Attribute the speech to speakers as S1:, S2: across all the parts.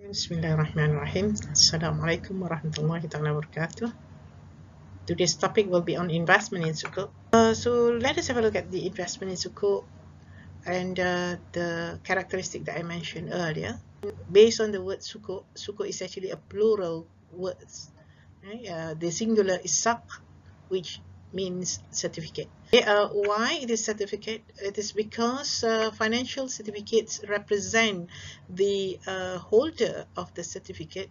S1: Bismillahirrahmanirrahim. Assalamualaikum warahmatullahi wabarakatuh. Today's topic will be on investment in Sukuk. So let us have a look at the investment in Sukuk and the characteristic that I mentioned earlier. Based on the word Sukuk, Sukuk is actually a plural words. Right? The singular is Sak, which means certificate. Why it is certificate? It is because financial certificates represent the holder of the certificate,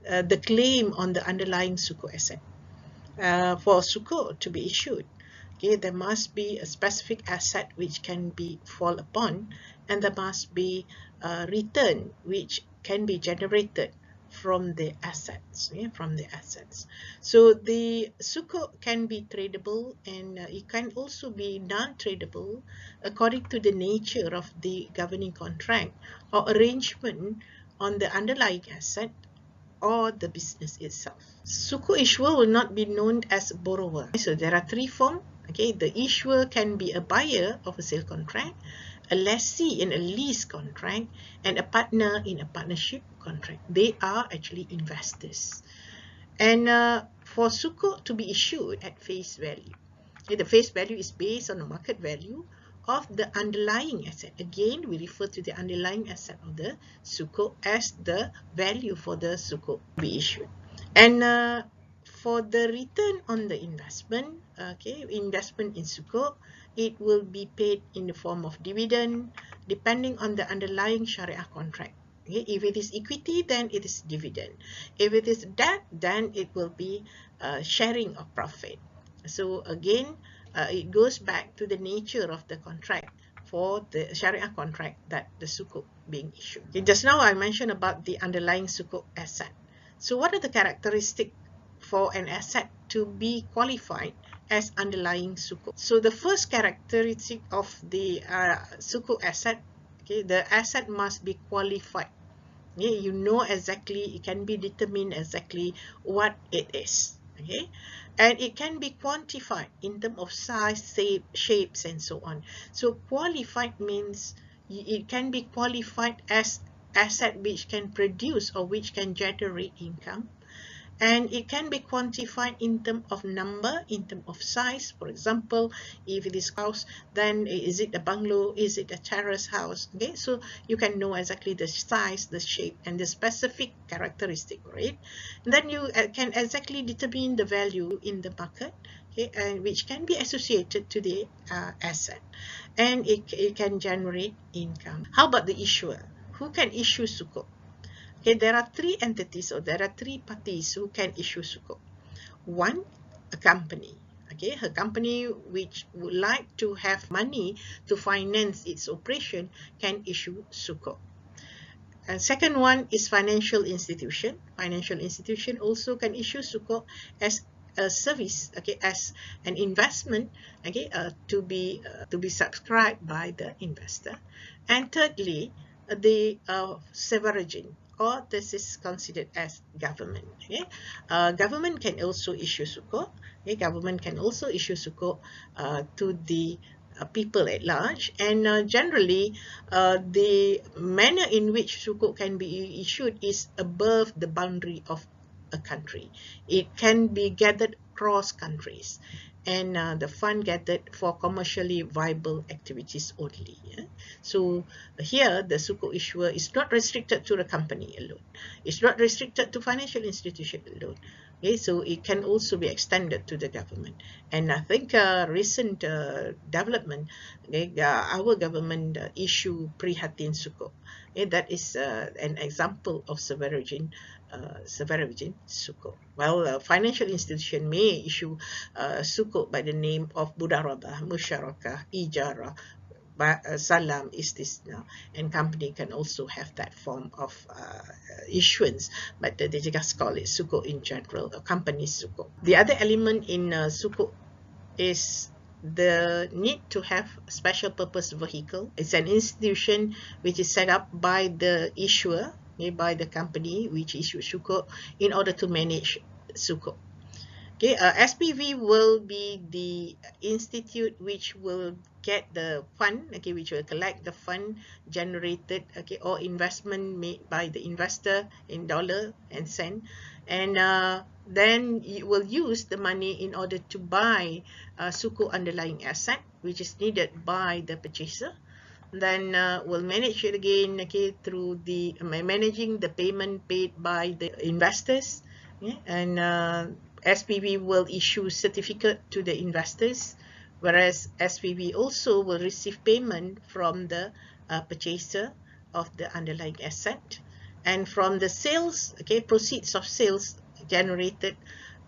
S1: the claim on the underlying Sukuk asset. For Sukuk to be issued, there must be a specific asset which can be fall upon, and there must be a return which can be generated from the assets. So the Sukuk can be tradable, and it can also be non-tradable according to the nature of the governing contract or arrangement on the underlying asset or the business itself. Sukuk issuer will not be known as borrower. So there are three forms. The issuer can be a buyer of a sale contract, a lessee in a lease contract, and a partner in a partnership contract. They are actually investors. And for Sukuk to be issued at face value, the face value is based on the market value of the underlying asset. Again, we refer to the underlying asset of the Sukuk as the value for the Sukuk to be issued. And for the return on the investment, investment in Sukuk, it will be paid in the form of dividend depending on the underlying Sharia contract. If it is equity, then it is dividend. If it is debt, then it will be sharing of profit. So again, it goes back to the nature of the contract for the Sharia contract that the Sukuk being issued. Just now I mentioned about the underlying Sukuk asset. So what are the characteristics for an asset to be qualified as underlying Sukuk? So the first characteristic of the Sukuk asset, the asset must be qualified. You know exactly, it can be determined exactly what it is. And it can be quantified in terms of size, shapes, and so on. So qualified means it can be qualified as asset which can produce or which can generate income. And it can be quantified in terms of number, in terms of size. For example, if it is house, then is it a bungalow, is it a terrace house? So you can know exactly the size, the shape, and the specific characteristic, right? And then you can exactly determine the value in the market, and which can be associated to the asset, and it can generate income. How about the issuer? Who can issue Sukuk? There are three entities, or there are three parties who can issue Sukuk. One, a company. A company which would like to have money to finance its operation can issue Sukuk. And second one is financial institution. Financial institution also can issue Sukuk as a service, as an investment, to be subscribed by the investor. And thirdly, the sovereign, or this is considered as government. Government can also issue Sukuk. Government can also issue Sukuk to the people at large, and generally the manner in which Sukuk can be issued is above the boundary of a country. It can be gathered across countries, and the fund gathered for commercially viable activities only. So here the Sukuk issuer is not restricted to the company alone. It's not restricted to financial institution alone. So it can also be extended to the government. And I think recent development, our government issue Prihatin Sukuk. That is an example of sovereign Sukuk. Well, financial institution may issue Sukuk by the name of Mudarabah, Musyarakah, Ijarah, Salam, Istisna, and company can also have that form of issuance, but they just call it Sukuk in general, or company Sukuk. The other element in Sukuk is the need to have a special purpose vehicle. It's an institution which is set up by the issuer, by the company which issues Sukuk, in order to manage Sukuk. SPV will be the institute which will get the fund, okay, which will collect the fund generated, okay, or investment made by the investor in dollar and cent, and then you will use the money in order to buy Sukuk underlying asset which is needed by the purchaser. Then we'll manage it again, okay, through the managing the payment paid by the investors, yeah? And SPV will issue certificate to the investors, whereas SPV also will receive payment from the purchaser of the underlying asset, and from the sales, okay, proceeds of sales generated,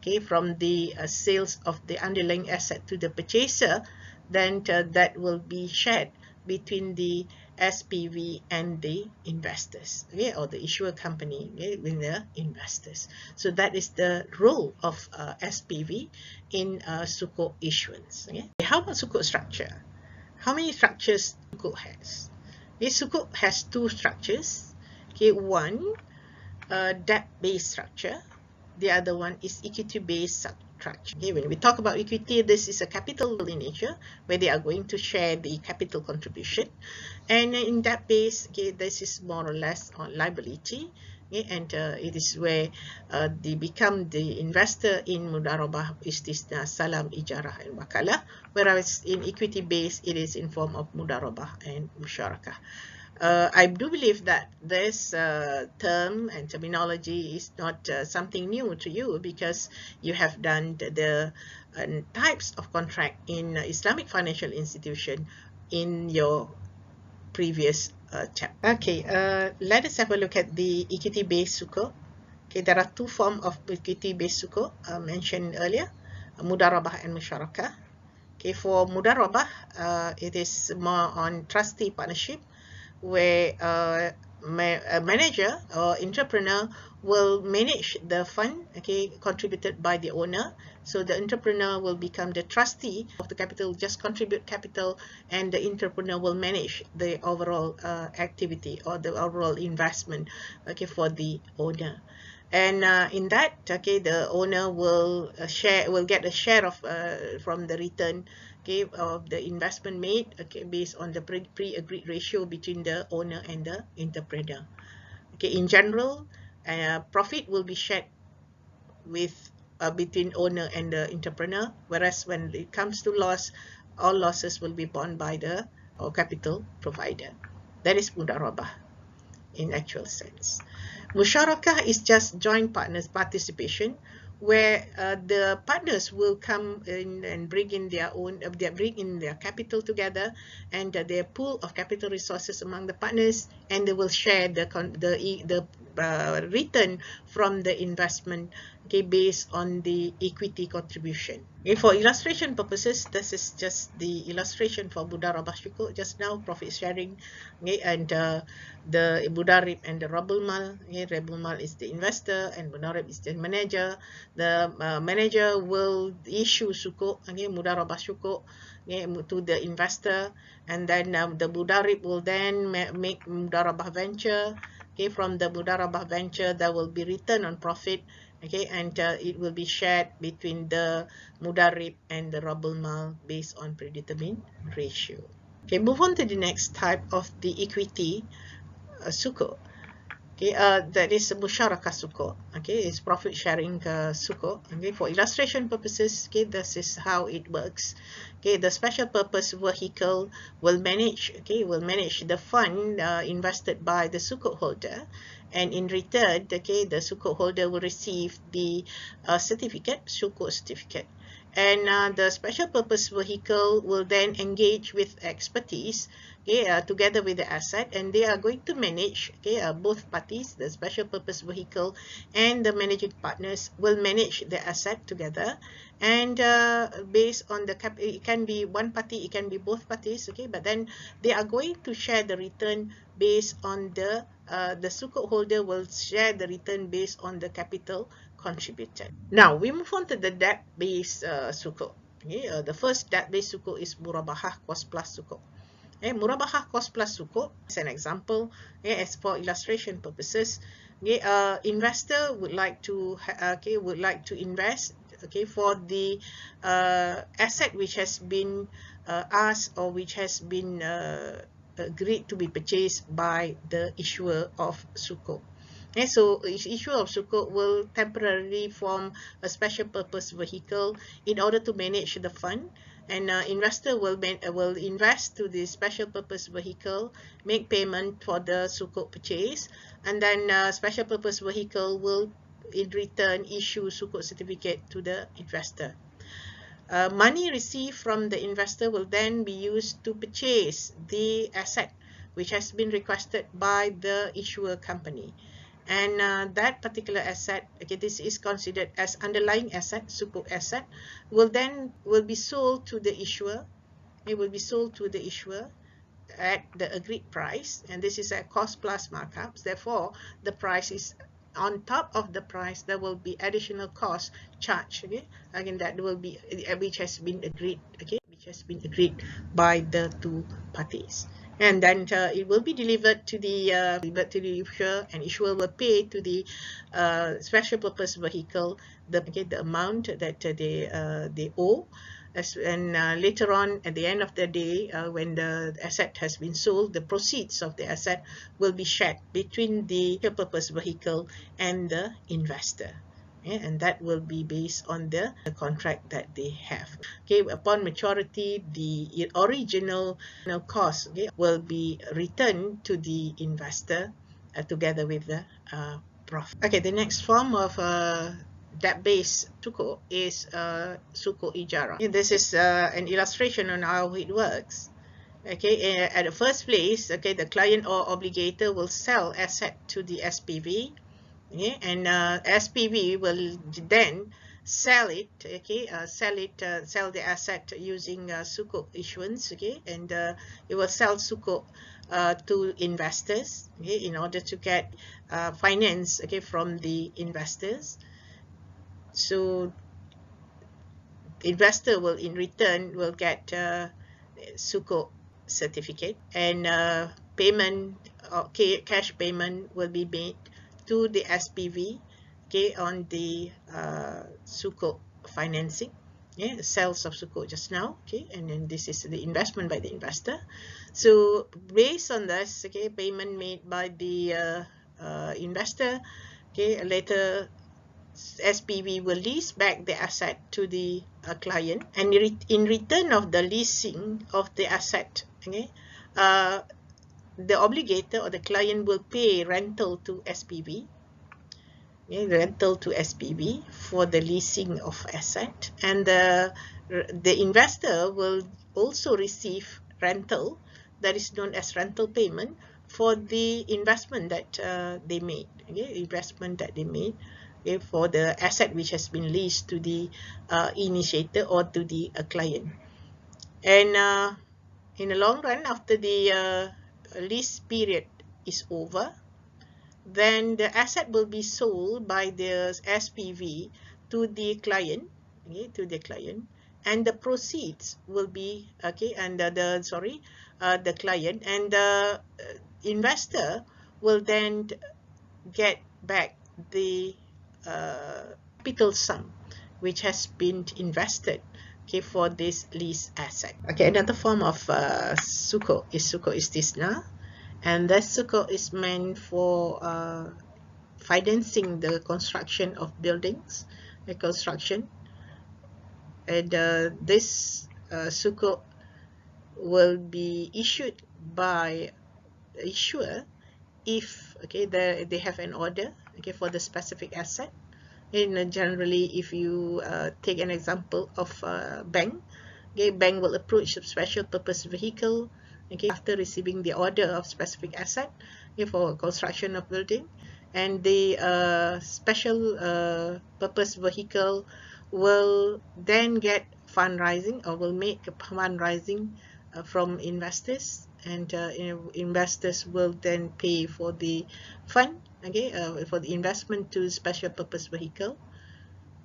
S1: okay, from the sales of the underlying asset to the purchaser, then that will be shared between the SPV and the investors, okay, or the issuer company, okay, with the investors. So that is the role of SPV in Sukuk issuance. Okay. How about Sukuk structure? How many structures Sukuk has? Okay, Sukuk has two structures. Okay, one debt-based structure. The other one is equity-based structure. Okay, when we talk about equity, this is a capital in nature where they are going to share the capital contribution, and in that base, okay, this is more or less on liability, okay, and it is where they become the investor in mudarabah, istisna, salam, ijarah, and wakalah, whereas in equity base it is in form of mudarabah and musyarakah. I do believe that this term and terminology is not something new to you, because you have done the types of contract in Islamic financial institution in your previous chapter. Okay, let us have a look at the equity-based sukuk. Okay, there are two forms of equity-based sukuk mentioned earlier, mudarabah and musyarakah. Okay, for mudarabah, it is more on trustee partnership, where a manager or entrepreneur will manage the fund, okay, contributed by the owner. So the entrepreneur will become the trustee of the capital, just contribute capital, and the entrepreneur will manage the overall activity or the overall investment, okay, for the owner. And in that, okay, the owner will get a share of from the return, okay, of the investment made, okay, based on the pre-agreed ratio between the owner and the entrepreneur. Okay, in general, profit will be shared with between owner and the entrepreneur, whereas when it comes to loss, all losses will be borne by the capital provider. That is mudarabah in actual sense. Musyarakah is just joint partners participation, where the partners will come in and bring in their own, bring in their capital together, and their pool of capital resources among the partners, and they will share the return from the investment, okay, based on the equity contribution. Okay, for illustration purposes, this is just the illustration for mudarabah sukuk just now, profit sharing, okay, and the mudarib and the rabul mal. Okay, rabul mal is the investor and mudarib is the manager. The manager will issue sukuk, okay, mudarabah sukuk, okay, to the investor, and then the mudarib will then make mudarabah venture. Okay, from the mudarabah venture, there will be return on profit, okay, and it will be shared between the mudarib and the rabul mal based on predetermined ratio. Okay, move on to the next type of the equity sukuk. Okay, that is musyarakah sukuk. Okay, it's profit sharing sukuk. Okay, for illustration purposes, okay, this is how it works. Okay, the special purpose vehicle will manage, okay, will manage the fund invested by the sukuk holder, and in return, okay, the sukuk holder will receive the certificate, sukuk certificate. And the special purpose vehicle will then engage with expertise, okay, together with the asset, and they are going to manage, okay, both parties, the special purpose vehicle and the managing partners will manage the asset together, and based on the it can be one party, it can be both parties, okay, but then they are going to share the return based on the sukuk holder will share the return based on the capital contributed. Now we move on to the debt-based sukuk. Okay, the first debt-based sukuk is murabahah cost plus sukuk. Okay, murabahah cost plus sukuk is an example. Okay, as for illustration purposes, okay, investor would like to invest okay, for the asset which has been asked or which has been agreed to be purchased by the issuer of Sukuk. Okay, so issuer of Sukuk will temporarily form a special purpose vehicle in order to manage the fund, and investor will invest to the special purpose vehicle, make payment for the Sukuk purchase, and then special purpose vehicle will in return issue Sukuk certificate to the investor. Money received from the investor will then be used to purchase the asset which has been requested by the issuer company. And that particular asset, okay, this is considered as underlying asset, Sukuk asset, will be sold to the issuer. It will be sold to the issuer at the agreed price, and this is at cost plus markups. Therefore, the price is on top of the price. There will be additional cost charged. Okay, again, that will be which has been agreed. Okay, which has been agreed by the two parties. And then it will be delivered to the issuer, and issuer will pay to the special purpose vehicle the amount that they owe. And later on, at the end of the day, when the asset has been sold, the proceeds of the asset will be shared between the purpose vehicle and the investor. Yeah, and that will be based on the contract that they have. Okay, upon maturity, the original cost, okay, will be returned to the investor together with the profit. Okay, the next form of debt-based Sukuk is Sukuk Ijara. This is an illustration on how it works. Okay, at the first place, okay, the client or obligator will sell asset to the SPV. Okay, and SPV will then sell it. Okay, sell the asset using Sukuk issuance. Okay, and it will sell Sukuk to investors. Okay, in order to get finance. Okay, from the investors. So investor will in return will get Sukuk certificate, and payment or cash payment will be made to the SPV, okay, on the Sukuk financing, yeah, the sales of Sukuk just now, okay, and then this is the investment by the investor. So based on this, okay, payment made by the investor, okay, later SPV will lease back the asset to the client, and in return of the leasing of the asset, okay, the obligator or the client will pay rental to SPV, okay, rental to SPV for the leasing of asset, and the investor will also receive rental that is known as rental payment for the investment that they made, okay, investment that they made. Okay, for the asset which has been leased to the initiator or to the client. And in the long run, after the lease period is over, then the asset will be sold by the SPV to the client, okay, to the client, and the proceeds will be, okay, and the client, and the investor will then get back the capital sum which has been invested, okay, for this lease asset. Okay, another form of Sukuk is Tisna, and that Sukuk is meant for financing the construction of buildings, the construction, and this Sukuk will be issued by the issuer if, okay, they have an order, okay, for the specific asset. And generally, if you take an example of bank, okay, bank will approach a special purpose vehicle, okay, after receiving the order of specific asset, okay, for construction of building, and the special purpose vehicle will then get fundraising or will make a fundraising from investors, and investors will then pay for the fund, okay, for the investment to special purpose vehicle,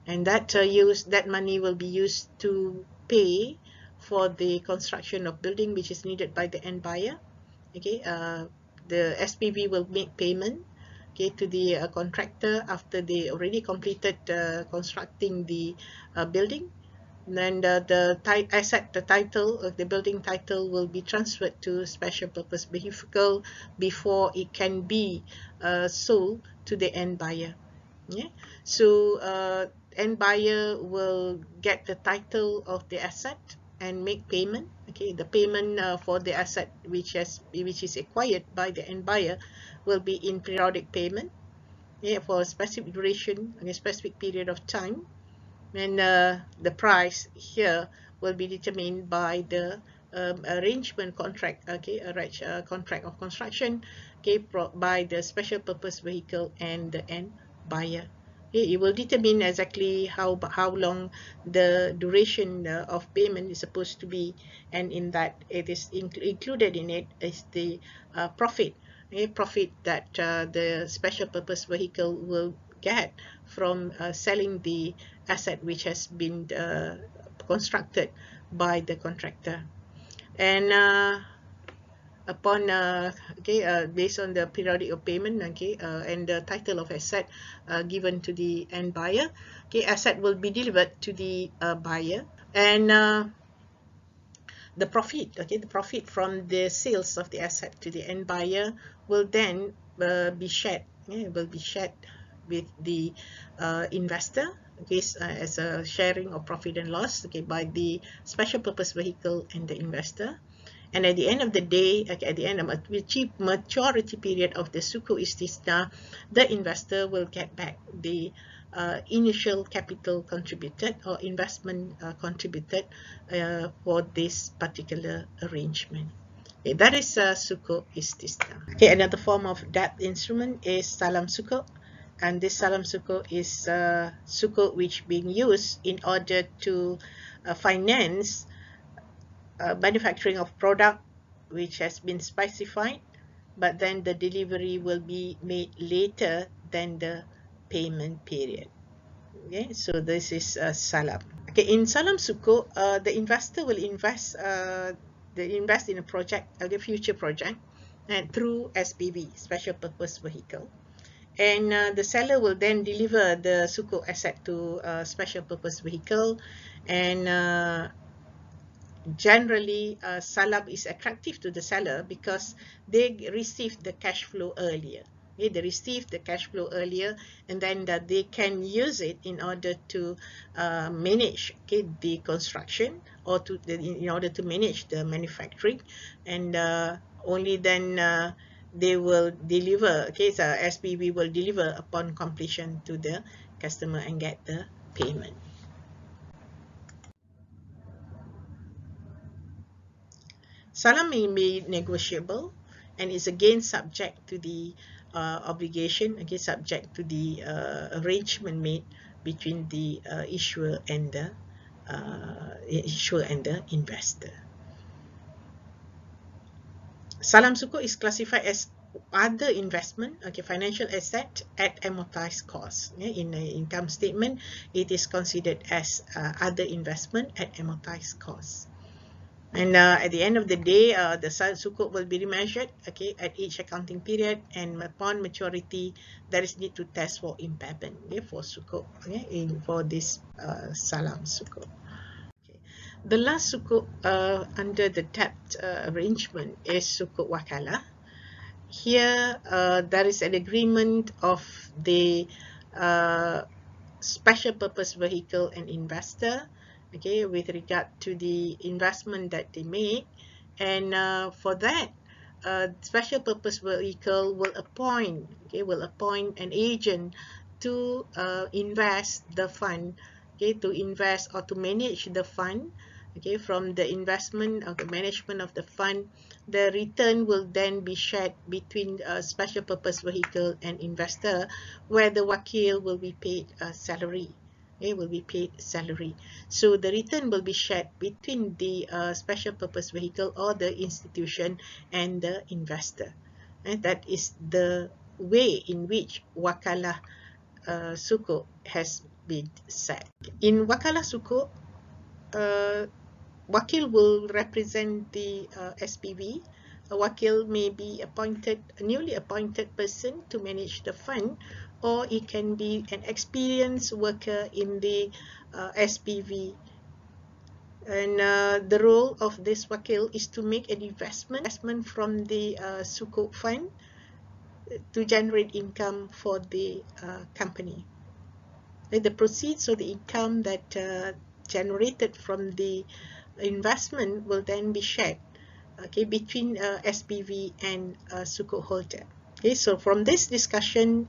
S1: and that money will be used to pay for the construction of building which is needed by the end buyer. Okay, the SPV will make payment, okay, to the contractor after they already completed constructing the building. Then the asset, the title of the building title will be transferred to special purpose vehicle before it can be sold to the end buyer. Yeah, so end buyer will get the title of the asset and make payment. Okay, the payment for the asset which is acquired by the end buyer will be in periodic payment. Yeah, for a specific duration and a specific period of time, and the price here will be determined by the arrangement contract, okay, contract of construction, okay, by the special purpose vehicle and the end buyer. Okay, it will determine exactly how long the duration of payment is supposed to be, and in that it is included in it is the profit, okay, profit that the special purpose vehicle will get from selling the asset which has been constructed by the contractor. And upon okay, based on the periodic of payment, okay, and the title of asset given to the end buyer, okay, asset will be delivered to the buyer, and the profit, okay, the profit from the sales of the asset to the end buyer will then be shared, yeah, will be shared with the investor, okay, as a sharing of profit and loss, okay, by the special purpose vehicle and the investor. And at the end of the day, okay, at the end of the maturity period of the Sukuk istisna, the investor will get back the initial capital contributed or investment contributed for this particular arrangement. Okay, that is Sukuk istisna. Okay, another form of debt instrument is Salam Sukuk. And this Salam Sukuk is Sukuk which being used in order to finance manufacturing of product which has been specified, but then the delivery will be made later than the payment period. Okay, so this is salam. Okay, in salam sukuk, the investor will invest in a project, a future project, and through SPV, special purpose vehicle. And the seller will then deliver the sukuk asset to special purpose vehicle, and generally salam is attractive to the seller because they receive the cash flow earlier. Okay, they receive the cash flow earlier, and then that they can use it in order to manage, okay, the construction, or in order to manage the manufacturing, and only then they will deliver, okay, so SPV will deliver upon completion to the customer and get the payment. Salam may be negotiable and is again subject to the obligation, again subject to the arrangement made between the issuer and the investor. Salam Sukuk is classified as other investment, okay, financial asset at amortized cost. Yeah, in the income statement, it is considered as other investment at amortized cost. And at the end of the day, the sukuk will be remeasured, okay, at each accounting period, and upon maturity, there is need to test for impairment, okay, for sukuk, okay, for this salam sukuk. Okay. The last sukuk under the debt arrangement is sukuk wakalah. Here, there is an agreement of the special purpose vehicle and investor, okay, with regard to the investment that they make, and for that, special purpose vehicle will appoint, okay, will appoint an agent to invest the fund, okay, to invest or to manage the fund, okay, from the investment of the management of the fund. The return will then be shared between special purpose vehicle and investor, where the wakil will be paid salary. Okay, will be paid salary. So the return will be shared between the special purpose vehicle or the institution and the investor. And that is the way in which wakalah sukuk has been set. In wakalah sukuk, wakil will represent the SPV a wakil may be a newly appointed person to manage the fund, or it can be an experienced worker in the SPV. And the role of this wakil is to make an investment from the Sukuk fund to generate income for the company. The proceeds or the income that generated from the investment will then be shared, okay, between SPV and Sukuk holder. Okay, so from this discussion,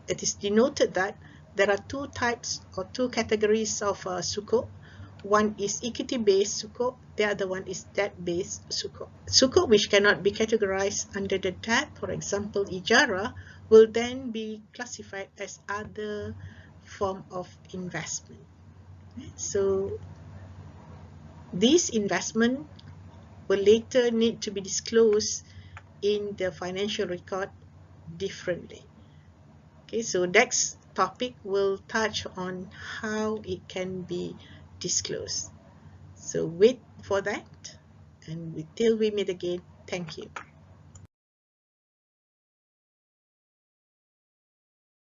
S1: it is denoted that there are two types or two categories of Sukuk. One is equity-based Sukuk, the other one is debt-based Sukuk. Sukuk which cannot be categorized under the debt, for example Ijara, will then be classified as other form of investment. So these investment will later need to be disclosed in the financial record differently. Okay, so next topic will touch on how it can be disclosed. So wait for that, and till we meet again, thank you.